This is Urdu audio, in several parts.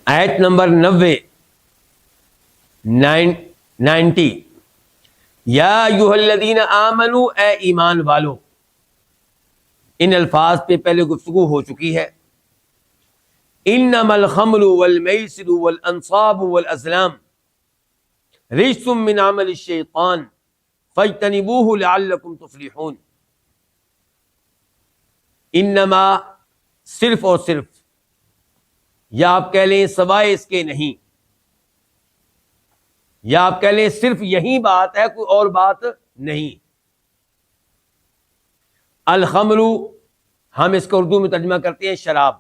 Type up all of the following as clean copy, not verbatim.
آیت نمبر 90 یا ایھا الذین آمنوا، اے ایمان والو. ان الفاظ پہ پہلے گفتگو ہو چکی ہے. انما الخمر والمیسر والانصاب والازلام رجس من عمل الشیطان فاجتنبوہ لعلکم تفلحون. انما صرف اور صرف، یا آپ کہہ لیں سوائے اس کے نہیں، یا آپ کہہ لیں صرف یہی بات ہے، کوئی اور بات نہیں. الخمر، ہم اس کو اردو میں ترجمہ کرتے ہیں شراب.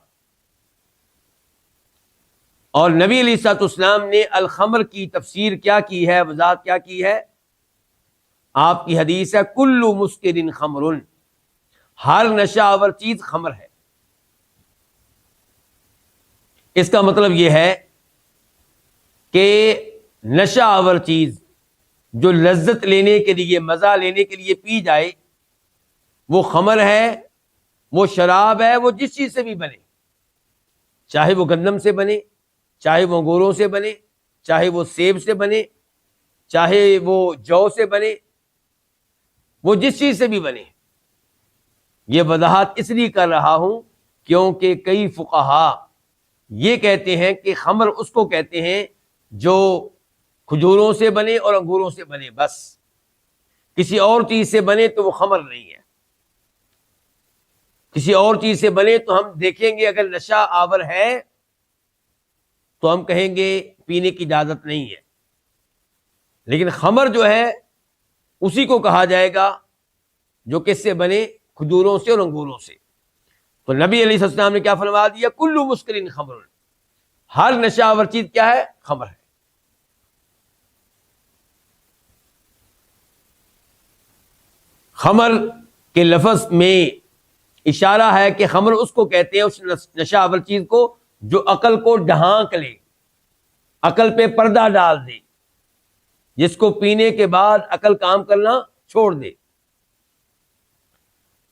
اور نبی علیہ الصلوۃ والسلام نے الخمر کی تفسیر کیا کی ہے، وضاحت کیا کی ہے؟ آپ کی حدیث ہے کل مسکر خمر، ہر نشہ آور چیز خمر ہے. اس کا مطلب یہ ہے کہ نشہ آور چیز جو لذت لینے کے لیے، مزہ لینے کے لیے پی جائے، وہ خمر ہے، وہ شراب ہے، وہ جس چیز سے بھی بنے، چاہے وہ گندم سے بنے، چاہے وہ انگوروں سے بنے، چاہے وہ سیب سے بنے، چاہے وہ جو سے بنے، وہ جس چیز سے بھی بنے. یہ وضاحت اس لیے کر رہا ہوں کیونکہ کئی فقہا یہ کہتے ہیں کہ خمر اس کو کہتے ہیں جو کھجوروں سے بنے اور انگوروں سے بنے، بس کسی اور چیز سے بنے تو وہ خمر نہیں ہے. کسی اور چیز سے بنے تو ہم دیکھیں گے اگر نشہ آور ہے تو ہم کہیں گے پینے کی اجازت نہیں ہے. لیکن خمر جو ہے اسی کو کہا جائے گا جو کس سے بنے، کھجوروں سے اور انگوروں سے. تو نبی علیہ السلام نے کیا فرما دیا؟ کل مسکر خمر، ہر نشہ آور چیز کیا ہے؟ خمر ہے. خمر کے لفظ میں اشارہ ہے کہ خمر اس کو کہتے ہیں، اس نشہ آور چیز کو جو عقل کو ڈھانک لے، عقل پہ پردہ ڈال دے، جس کو پینے کے بعد عقل کام کرنا چھوڑ دے.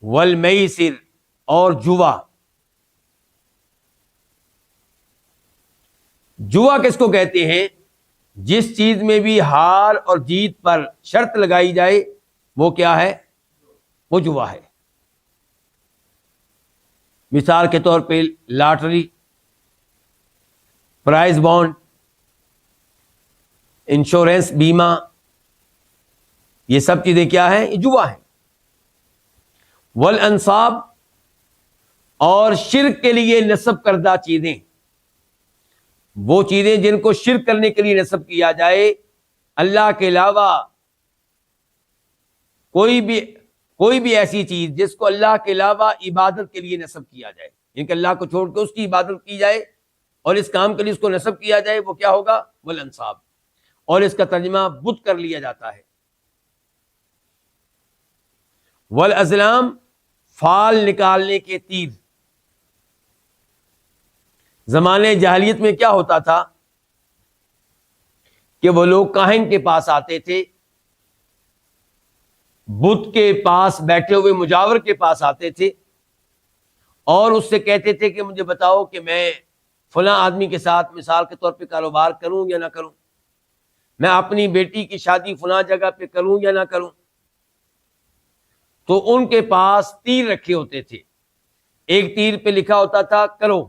والمیسر، اور جوا. جوا کس کو کہتے ہیں؟ جس چیز میں بھی ہار اور جیت پر شرط لگائی جائے وہ کیا ہے؟ وہ جوا ہے. مثال کے طور پہ لاٹری، پرائز بانڈ، انشورنس، بیمہ، یہ سب چیزیں کیا ہیں؟ یہ جوا ہیں. والانصاب، اور شرک کے لیے نسب کردہ چیزیں، وہ چیزیں جن کو شرک کرنے کے لیے نسب کیا جائے، اللہ کے علاوہ کوئی بھی ایسی چیز جس کو اللہ کے علاوہ عبادت کے لیے نسب کیا جائے، یعنی کہ اللہ کو چھوڑ کے اس کی عبادت کی جائے اور اس کام کے لیے اس کو نسب کیا جائے، وہ کیا ہوگا؟ والانصاب. اور اس کا ترجمہ بت کر لیا جاتا ہے. والازلام، فال نکالنے کے تیر. زمانے جاہلیت میں کیا ہوتا تھا کہ وہ لوگ کاہن کے پاس آتے تھے، بت کے پاس بیٹھے ہوئے مجاور کے پاس آتے تھے اور اس سے کہتے تھے کہ مجھے بتاؤ کہ میں فلاں آدمی کے ساتھ مثال کے طور پہ کاروبار کروں یا نہ کروں، میں اپنی بیٹی کی شادی فلاں جگہ پہ کروں یا نہ کروں. تو ان کے پاس تیر رکھے ہوتے تھے. ایک تیر پہ لکھا ہوتا تھا کرو،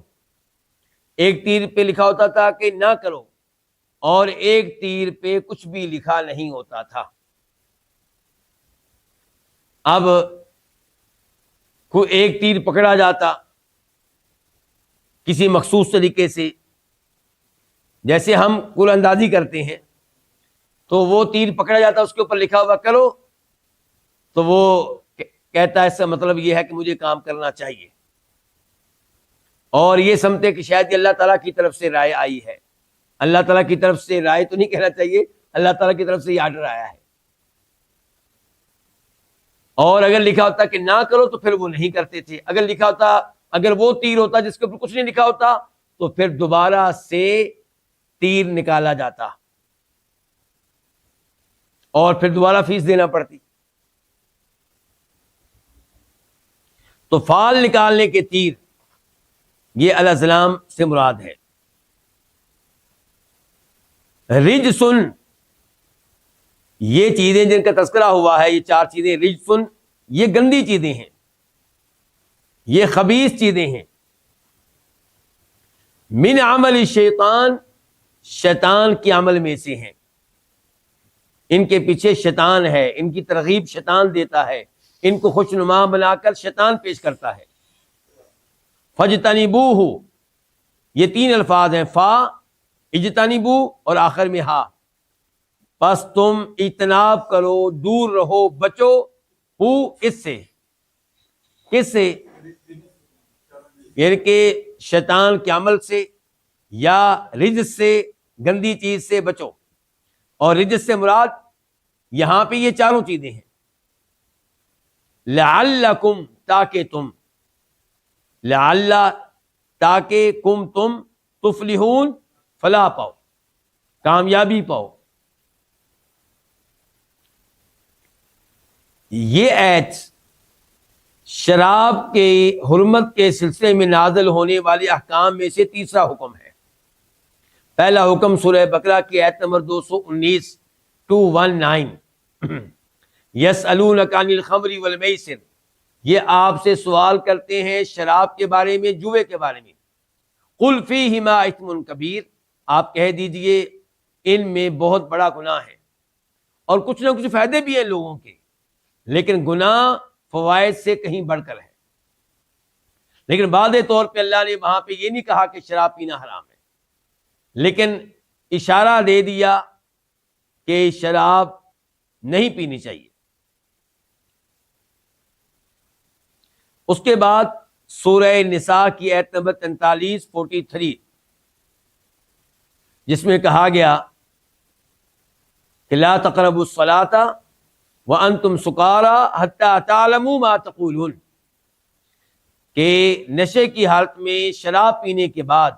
ایک تیر پہ لکھا ہوتا تھا کہ نہ کرو، اور ایک تیر پہ کچھ بھی لکھا نہیں ہوتا تھا. اب کوئی ایک تیر پکڑا جاتا کسی مخصوص طریقے سے، جیسے ہم کل اندازی کرتے ہیں، تو وہ تیر پکڑا جاتا، اس کے اوپر لکھا ہوا کرو، تو وہ کہتا ہے اس کا مطلب یہ ہے کہ مجھے کام کرنا چاہیے، اور یہ سمجھتے کہ شاید یہ اللہ تعالیٰ کی طرف سے رائے آئی ہے. اللہ تعالیٰ کی طرف سے رائے تو نہیں کہنا چاہیے، اللہ تعالیٰ کی طرف سے یہ آرڈر آیا ہے. اور اگر لکھا ہوتا کہ نہ کرو تو پھر وہ نہیں کرتے تھے. اگر لکھا ہوتا، اگر وہ تیر ہوتا جس کے اوپر کچھ نہیں لکھا ہوتا تو پھر دوبارہ سے تیر نکالا جاتا اور پھر دوبارہ فیس دینا پڑتی. تو فال نکالنے کے تیر یہ الازلام سے مراد ہے. رجسن، یہ چیزیں جن کا تذکرہ ہوا ہے، یہ 4 چیزیں، رجسن یہ گندی چیزیں ہیں، یہ خبیث چیزیں ہیں، من عمل الشیطان شیطان کی عمل میں سے ہیں، ان کے پیچھے شیطان ہے، ان کی ترغیب شیطان دیتا ہے، ان کو خوشنما بنا کر شیطان پیش کرتا ہے۔ فجتنبوہ، یہ 3 الفاظ ہیں، فا، اجتنبو اور آخر میں ہا، پس تم اجتناب کرو، دور رہو، بچو، ہو اس سے، کس سے؟ یعنی کہ شیطان کے عمل سے یا رجس سے، گندی چیز سے بچو، اور رجس سے مراد یہاں پہ یہ 4 چیزیں ہیں، لعلکم تاکہ تم، لعل تاکہ کم تم، تفلحون فلاح پاؤ، کامیابی پاؤ۔ یہ آیت شراب کے حرمت کے سلسلے میں نازل ہونے والے احکام میں سے تیسرا حکم ہے۔ پہلا حکم سورہ بقرہ کی آیت نمبر 219 219، یسألونک عن الخمر والمیسر، یہ آپ سے سوال کرتے ہیں شراب کے بارے میں، جوے کے بارے میں، قل فیہما اثم کبیر، آپ کہہ دیجئے ان میں بہت بڑا گناہ ہے، اور کچھ نہ کچھ فائدے بھی ہیں لوگوں کے، لیکن گناہ فوائد سے کہیں بڑھ کر ہے۔ لیکن واضح طور پہ اللہ نے وہاں پہ یہ نہیں کہا کہ شراب پینا حرام ہے، لیکن اشارہ دے دیا کہ شراب نہیں پینی چاہیے۔ اس کے بعد سورہ نساء کی آیت نمبر 43 جس میں کہا گیا کہ لا تقربوا الصلاۃ وانتم سکارى حتى تعلموا ما تقولون، کہ نشے کی حالت میں شراب پینے کے بعد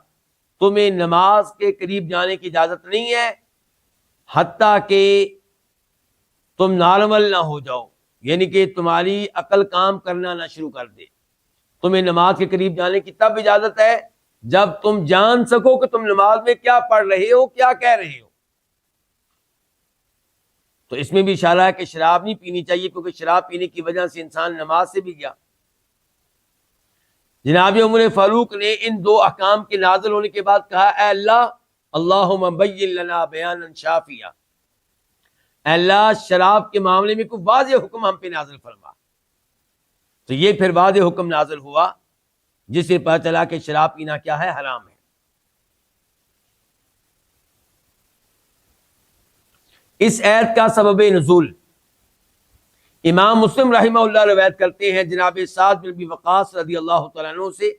تمہیں نماز کے قریب جانے کی اجازت نہیں ہے حتیٰ کہ تم نارمل نہ ہو جاؤ، یعنی کہ تمہاری عقل کام کرنا نہ شروع کر دے۔ تمہیں نماز کے قریب جانے کی تب اجازت ہے جب تم جان سکو کہ تم نماز میں کیا پڑھ رہے ہو، کیا کہہ رہے ہو۔ تو اس میں بھی اشارہ ہے کہ شراب نہیں پینی چاہیے، کیونکہ شراب پینے کی وجہ سے انسان نماز سے بھی گیا۔ جناب عمر فاروق نے ان 2 احکام کے نازل ہونے کے بعد کہا، اے اللہ، اللہم بین لنا بیانا شافیا، اے اللہ شراب کے معاملے میں کوئی واضح حکم ہم پہ نازل فرما۔ تو یہ پھر واضح حکم نازل ہوا جس سے پتہ چلا کہ شراب پینا کیا ہے، حرام ہے۔ اس آیت کا سبب نزول امام مسلم رحمہ اللہ روایت کرتے ہیں جناب سعد بن ابی وقاص رضی اللہ تعالیٰ عنہ سے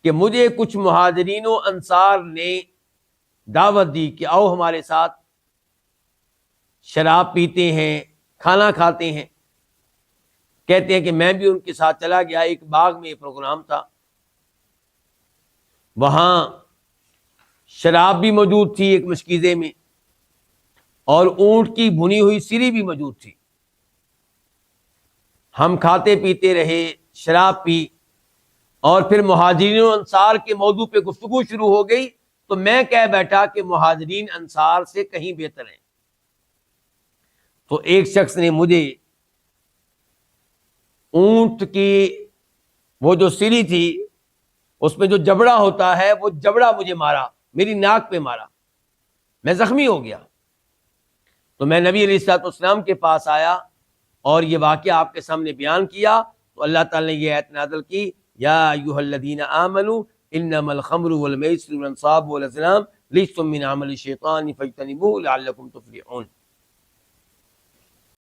کہ مجھے کچھ مہاجرین و انصار نے دعوت دی کہ آؤ ہمارے ساتھ شراب پیتے ہیں، کھانا کھاتے ہیں۔ کہتے ہیں کہ میں بھی ان کے ساتھ چلا گیا، ایک باغ میں پروگرام تھا، وہاں شراب بھی موجود تھی ایک مشکیزے میں، اور اونٹ کی بھنی ہوئی سری بھی موجود تھی۔ ہم کھاتے پیتے رہے، شراب پی، اور پھر مہاجرین و انصار کے موضوع پہ گفتگو شروع ہو گئی، تو میں کہہ بیٹھا کہ مہاجرین انصار سے کہیں بہتر ہیں۔ تو ایک شخص نے مجھے اونٹ کی وہ جو سری تھی اس میں جو جبڑا ہوتا ہے، وہ جبڑا مجھے مارا، میری ناک پہ مارا، میں زخمی ہو گیا۔ تو میں نبی علیہ الصلوۃ والسلام کے پاس آیا اور یہ واقعہ آپ کے سامنے بیان کیا، تو اللہ تعالیٰ نے یہ آیت نازل کی، یا ایھا الذین آمنوا انما الخمر والمیسر والانصاب والازلام رجس من عمل الشیطان فاجتنبوہ لعلکم تفلحون۔